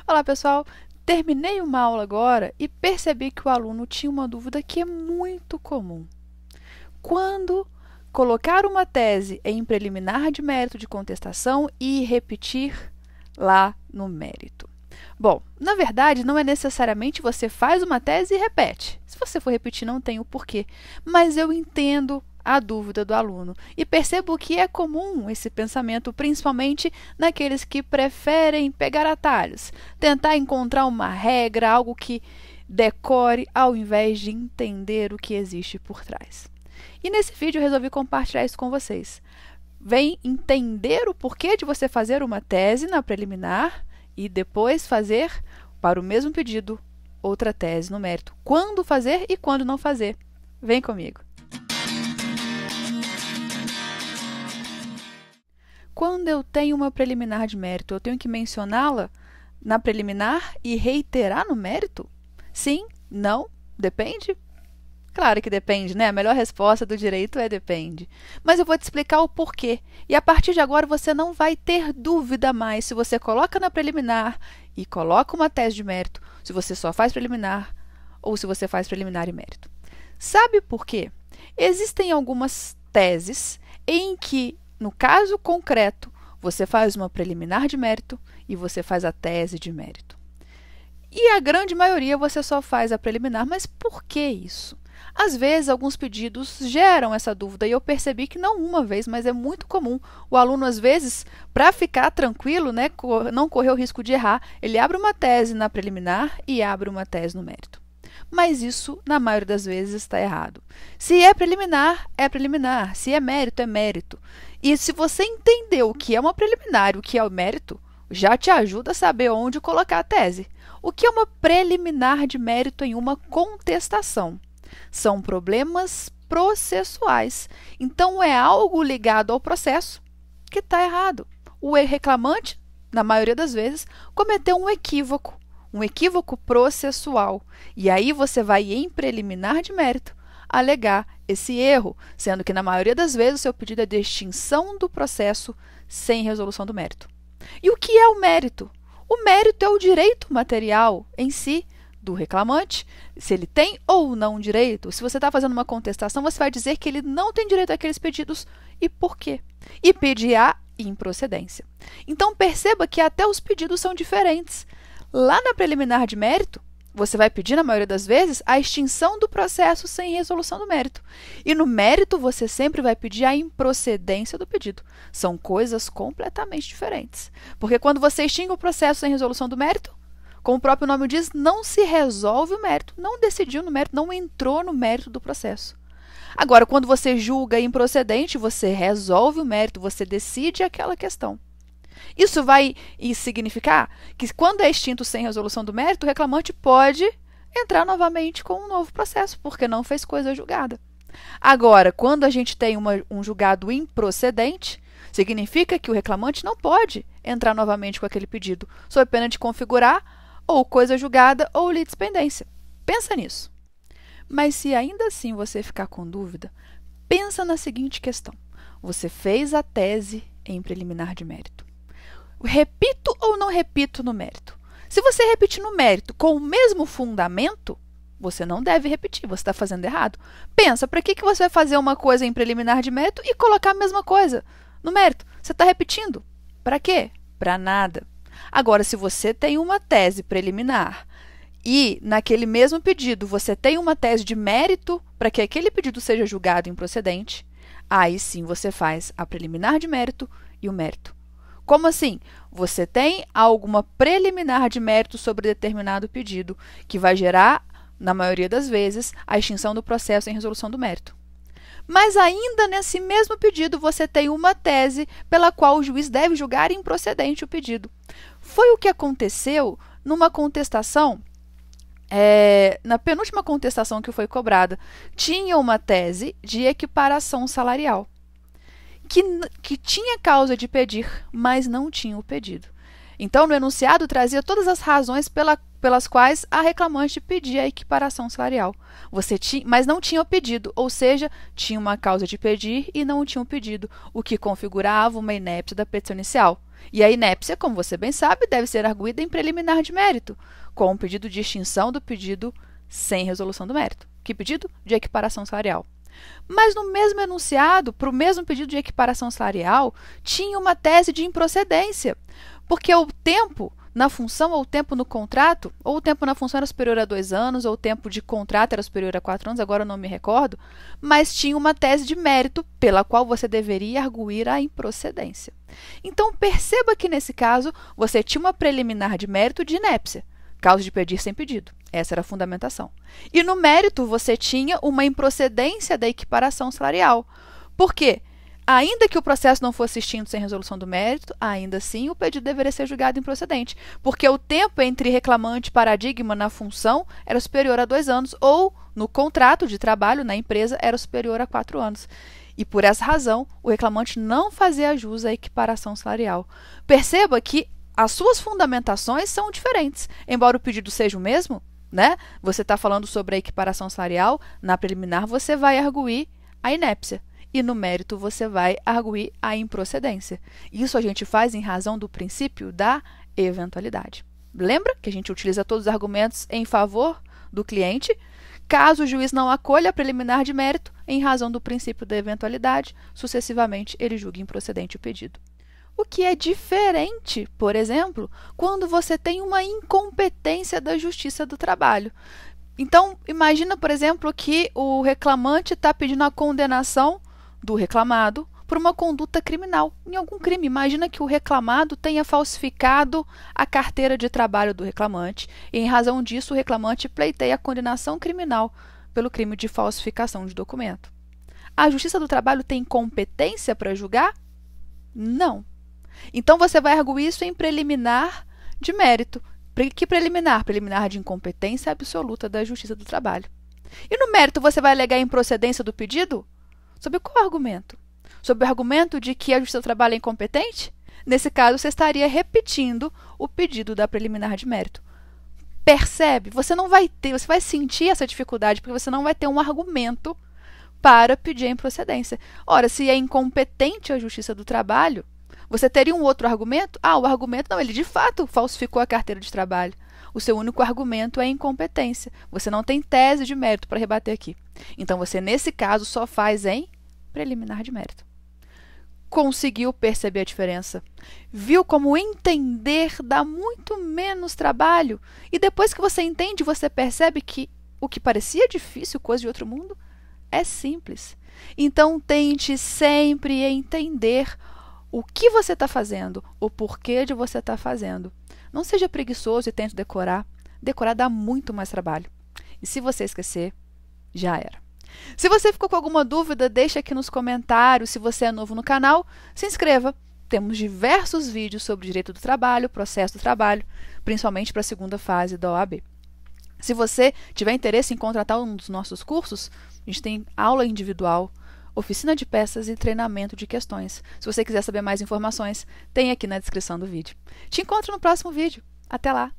Olá, pessoal! Terminei uma aula agora e percebi que o aluno tinha uma dúvida que é muito comum. Quando colocar uma tese em preliminar de mérito de contestação e repetir lá no mérito? Bom, na verdade, não é necessariamente você faz uma tese e repete. Se você for repetir, não tem o porquê. Mas eu entendo a dúvida do aluno e percebo que é comum esse pensamento, principalmente naqueles que preferem pegar atalhos, tentar encontrar uma regra, algo que decore, ao invés de entender o que existe por trás. E nesse vídeo eu resolvi compartilhar isso com vocês. Vem entender o porquê de você fazer uma tese na preliminar e depois fazer, para o mesmo pedido, outra tese no mérito. Quando fazer e quando não fazer. Vem comigo. Quando eu tenho uma preliminar de mérito, eu tenho que mencioná-la na preliminar e reiterar no mérito? Sim? Não? Depende? Claro que depende, né? A melhor resposta do direito é depende. Mas eu vou te explicar o porquê. E a partir de agora você não vai ter dúvida mais se você coloca na preliminar e coloca uma tese de mérito, se você só faz preliminar ou se você faz preliminar e mérito. Sabe por quê? Existem algumas teses em que, no caso concreto, você faz uma preliminar de mérito e você faz a tese de mérito. E a grande maioria você só faz a preliminar, mas por que isso? Às vezes, alguns pedidos geram essa dúvida e eu percebi que não uma vez, mas é muito comum. O aluno, às vezes, para ficar tranquilo, né, não correr o risco de errar, ele abre uma tese na preliminar e abre uma tese no mérito. Mas isso, na maioria das vezes, está errado. Se é preliminar, é preliminar. Se é mérito, é mérito. E se você entender o que é uma preliminar e o que é o mérito, já te ajuda a saber onde colocar a tese. O que é uma preliminar de mérito em uma contestação? São problemas processuais. Então, é algo ligado ao processo que está errado. O reclamante, na maioria das vezes, cometeu um equívoco processual. E aí você vai, em preliminar de mérito, alegar esse erro, sendo que, na maioria das vezes, o seu pedido é de extinção do processo sem resolução do mérito. E o que é o mérito? O mérito é o direito material em si do reclamante, se ele tem ou não direito. Se você está fazendo uma contestação, você vai dizer que ele não tem direito àqueles pedidos e por quê. E pedir a improcedência. Então, perceba que até os pedidos são diferentes. Lá na preliminar de mérito, você vai pedir, na maioria das vezes, a extinção do processo sem resolução do mérito. E no mérito, você sempre vai pedir a improcedência do pedido. São coisas completamente diferentes. Porque quando você extingue o processo sem resolução do mérito, como o próprio nome diz, não se resolve o mérito, não decidiu no mérito, não entrou no mérito do processo. Agora, quando você julga improcedente, você resolve o mérito, você decide aquela questão. Isso vai significar que, quando é extinto sem resolução do mérito, o reclamante pode entrar novamente com um novo processo, porque não fez coisa julgada. Agora, quando a gente tem um julgado improcedente, significa que o reclamante não pode entrar novamente com aquele pedido, sob pena de configurar ou coisa julgada ou litispendência. Pensa nisso. Mas se ainda assim você ficar com dúvida, pensa na seguinte questão. Você fez a tese em preliminar de mérito. Repito ou não repito no mérito? Se você repetir no mérito com o mesmo fundamento, você não deve repetir, você está fazendo errado. Pensa, para que você vai fazer uma coisa em preliminar de mérito e colocar a mesma coisa no mérito? Você está repetindo. Para quê? Para nada. Agora, se você tem uma tese preliminar e, naquele mesmo pedido, você tem uma tese de mérito para que aquele pedido seja julgado improcedente, aí sim você faz a preliminar de mérito e o mérito. Como assim? Você tem alguma preliminar de mérito sobre determinado pedido que vai gerar, na maioria das vezes, a extinção do processo em resolução do mérito. Mas ainda nesse mesmo pedido você tem uma tese pela qual o juiz deve julgar improcedente o pedido. Foi o que aconteceu numa contestação, na penúltima contestação que foi cobrada. Tinha uma tese de equiparação salarial, que tinha causa de pedir, mas não tinha o pedido. Então, no enunciado trazia todas as razões pelas quais a reclamante pedia a equiparação salarial. Mas não tinha o pedido, ou seja, tinha uma causa de pedir e não tinha o pedido, o que configurava uma inépcia da petição inicial. E a inépcia, como você bem sabe, deve ser arguída em preliminar de mérito, com o pedido de extinção do pedido sem resolução do mérito. Que pedido? De equiparação salarial. Mas no mesmo enunciado, para o mesmo pedido de equiparação salarial, tinha uma tese de improcedência, porque o tempo na função ou o tempo no contrato, ou o tempo na função era superior a 2 anos, ou o tempo de contrato era superior a 4 anos, agora eu não me recordo, mas tinha uma tese de mérito pela qual você deveria arguir a improcedência. Então, perceba que nesse caso, você tinha uma preliminar de mérito de inépcia, causa de pedir sem pedido. Essa era a fundamentação. E no mérito, você tinha uma improcedência da equiparação salarial. Por quê? Ainda que o processo não fosse extinto sem resolução do mérito, ainda assim o pedido deveria ser julgado improcedente, porque o tempo entre reclamante e paradigma na função era superior a 2 anos, ou no contrato de trabalho na empresa era superior a 4 anos. E por essa razão, o reclamante não fazia jus à equiparação salarial. Perceba que as suas fundamentações são diferentes, embora o pedido seja o mesmo, né? Você está falando sobre a equiparação salarial, na preliminar você vai arguir a inépcia. E no mérito você vai arguir a improcedência. Isso a gente faz em razão do princípio da eventualidade. Lembra que a gente utiliza todos os argumentos em favor do cliente? Caso o juiz não acolha a preliminar de mérito, em razão do princípio da eventualidade, sucessivamente ele julga improcedente o pedido. O que é diferente, por exemplo, quando você tem uma incompetência da Justiça do Trabalho. Então, imagina, por exemplo, que o reclamante está pedindo a condenação do reclamado por uma conduta criminal, em algum crime. Imagina que o reclamado tenha falsificado a carteira de trabalho do reclamante e, em razão disso, o reclamante pleiteia a condenação criminal pelo crime de falsificação de documento. A Justiça do Trabalho tem competência para julgar? Não. Então, você vai arguir isso em preliminar de mérito. Que preliminar? Preliminar de incompetência absoluta da Justiça do Trabalho. E no mérito, você vai alegar a improcedência do pedido? Sob qual argumento? Sob o argumento de que a Justiça do Trabalho é incompetente? Nesse caso, você estaria repetindo o pedido da preliminar de mérito. Percebe? Você vai sentir essa dificuldade, porque você não vai ter um argumento para pedir a improcedência. Ora, se é incompetente a Justiça do Trabalho, você teria um outro argumento? O argumento não, ele de fato falsificou a carteira de trabalho. O seu único argumento é a incompetência. Você não tem tese de mérito para rebater aqui. Então, você, nesse caso, só faz em preliminar de mérito. Conseguiu perceber a diferença? Viu como entender dá muito menos trabalho? E depois que você entende, você percebe que o que parecia difícil, coisa de outro mundo, é simples. Então, tente sempre entender o que você está fazendo, o porquê de você estar fazendo. Não seja preguiçoso e tente decorar. Decorar dá muito mais trabalho. E se você esquecer, já era. Se você ficou com alguma dúvida, deixe aqui nos comentários. Se você é novo no canal, se inscreva. Temos diversos vídeos sobre direito do trabalho, processo do trabalho, principalmente para a segunda fase da OAB. Se você tiver interesse em contratar um dos nossos cursos, a gente tem aula individual, oficina de peças e treinamento de questões. Se você quiser saber mais informações, tem aqui na descrição do vídeo. Te encontro no próximo vídeo. Até lá!